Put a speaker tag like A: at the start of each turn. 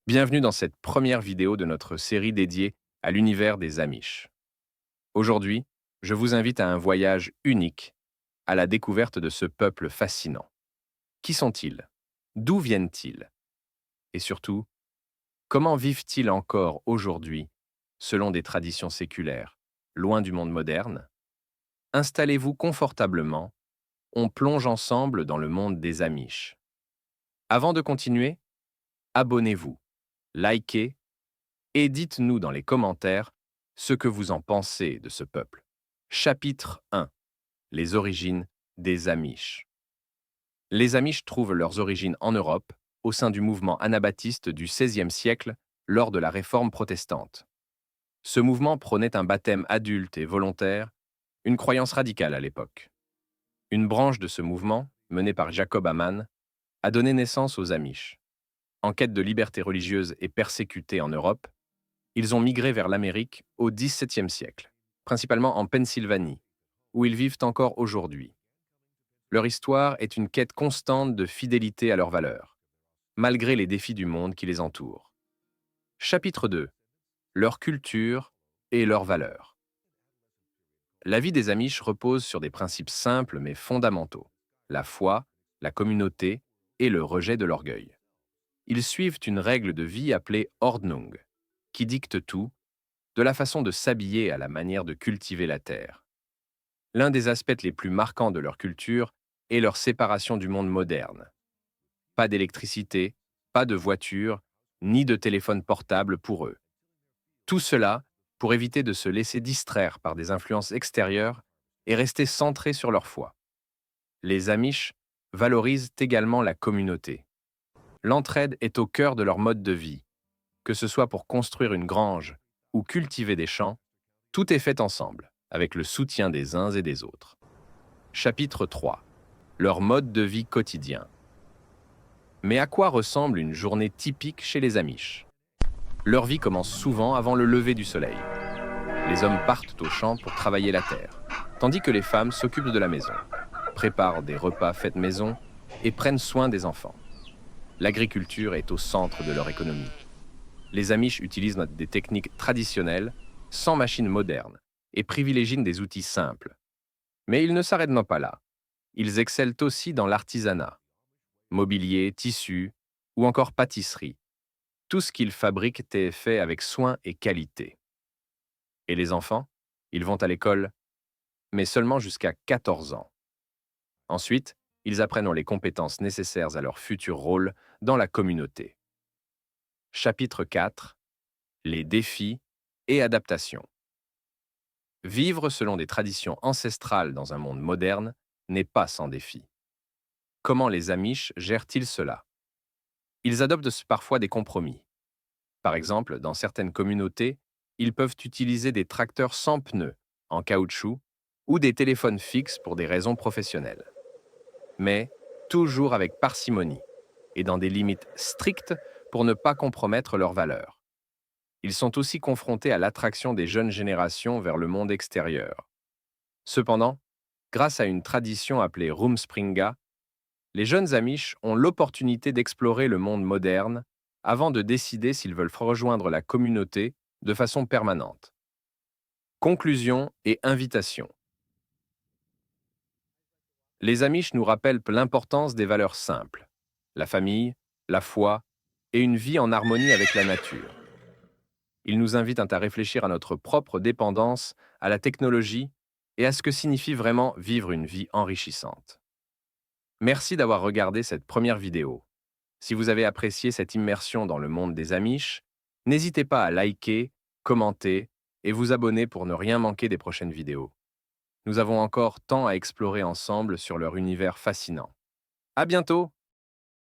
A: Bienvenue dans cette première vidéo de notre série dédiée à l'univers des Amish. Aujourd'hui, je vous invite à un voyage unique à la découverte de ce peuple fascinant. Qui sont-ils? D'où viennent-ils? Et surtout, comment vivent-ils encore aujourd'hui selon des traditions séculaires, loin du monde moderne? Installez-vous confortablement, on plonge ensemble dans le monde des Amish. Avant de continuer, abonnez-vous, likez et dites-nous dans les commentaires ce que vous en pensez de ce peuple. Chapitre 1. Les origines des Amish. Les Amish trouvent leurs origines en Europe, au sein du mouvement anabaptiste du XVIe siècle, lors de la Réforme protestante. Ce mouvement prônait un baptême adulte et volontaire, une croyance radicale à l'époque. Une branche de ce mouvement, menée par Jacob Amann, a donné naissance aux Amish. En quête de liberté religieuse et persécutés en Europe, ils ont migré vers l'Amérique au XVIIe siècle, principalement en Pennsylvanie, où ils vivent encore aujourd'hui. Leur histoire est une quête constante de fidélité à leurs valeurs, malgré les défis du monde qui les entoure. Chapitre 2. Leur culture et leurs valeurs. La vie des Amish repose sur des principes simples mais fondamentaux: la foi, la communauté et le rejet de l'orgueil. Ils suivent une règle de vie appelée Ordnung, qui dicte tout, de la façon de s'habiller à la manière de cultiver la terre. L'un des aspects les plus marquants de leur culture est leur séparation du monde moderne. Pas d'électricité, pas de voiture, ni de téléphone portable pour eux. Tout cela pour éviter de se laisser distraire par des influences extérieures et rester centrés sur leur foi. Les Amish valorisent également la communauté. L'entraide est au cœur de leur mode de vie. Que ce soit pour construire une grange ou cultiver des champs, tout est fait ensemble, avec le soutien des uns et des autres. Chapitre 3. Leur mode de vie quotidien. Mais à quoi ressemble une journée typique chez les Amish? Leur vie commence souvent avant le lever du soleil. Les hommes partent au champ pour travailler la terre, tandis que les femmes s'occupent de la maison, préparent des repas faits maison et prennent soin des enfants. L'agriculture est au centre de leur économie. Les Amish utilisent des techniques traditionnelles, sans machines modernes, et privilégient des outils simples. Mais ils ne s'arrêtent pas là. Ils excellent aussi dans l'artisanat. Mobilier, tissu ou encore pâtisserie. Tout ce qu'ils fabriquent est fait avec soin et qualité. Et les enfants? Ils vont à l'école, mais seulement jusqu'à 14 ans. Ensuite, ils apprennent les compétences nécessaires à leur futur rôle dans la communauté. Chapitre 4. Les défis et adaptations. Vivre selon des traditions ancestrales dans un monde moderne n'est pas sans défi. Comment les Amish gèrent-ils cela? Ils adoptent parfois des compromis. Par exemple, dans certaines communautés, ils peuvent utiliser des tracteurs sans pneus, en caoutchouc, ou des téléphones fixes pour des raisons professionnelles. Mais toujours avec parcimonie et dans des limites strictes pour ne pas compromettre leurs valeurs. Ils sont aussi confrontés à l'attraction des jeunes générations vers le monde extérieur. Cependant, grâce à une tradition appelée Rumspringa, les jeunes Amish ont l'opportunité d'explorer le monde moderne avant de décider s'ils veulent rejoindre la communauté de façon permanente. Conclusion et invitation. Les Amish nous rappellent l'importance des valeurs simples: la famille, la foi et une vie en harmonie avec la nature. Ils nous invitent à réfléchir à notre propre dépendance à la technologie et à ce que signifie vraiment vivre une vie enrichissante. Merci d'avoir regardé cette première vidéo. Si vous avez apprécié cette immersion dans le monde des Amish, n'hésitez pas à liker, commenter et vous abonner pour ne rien manquer des prochaines vidéos. Nous avons encore tant à explorer ensemble sur leur univers fascinant. À bientôt!